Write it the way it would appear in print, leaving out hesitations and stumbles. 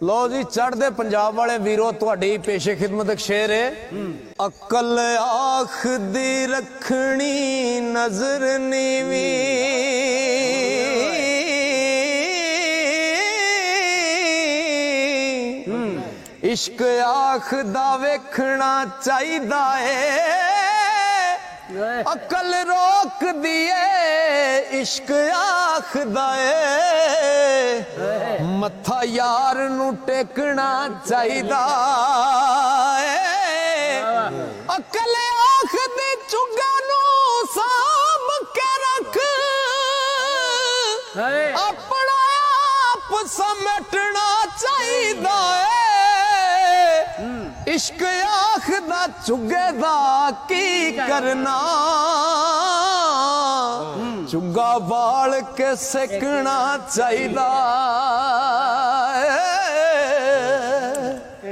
लो जी चढ़दे पंजाब वाले वीरो तुहाडी पेशे खिदमत एक शेर है। अकल आख दी रखनी नजर नीवी इश्क आख दा वेखना चाहिदा है। अकल रोक दिए इश्क आखदा है मत्था यार नू टेकना चाहिदा है। अकल आखदी चुगा नू साम के रख अपना आप समेटना चाहिदा है। इश्क आखदा चुगे दा की करना चुगा बाल के सेकना चाहिदा।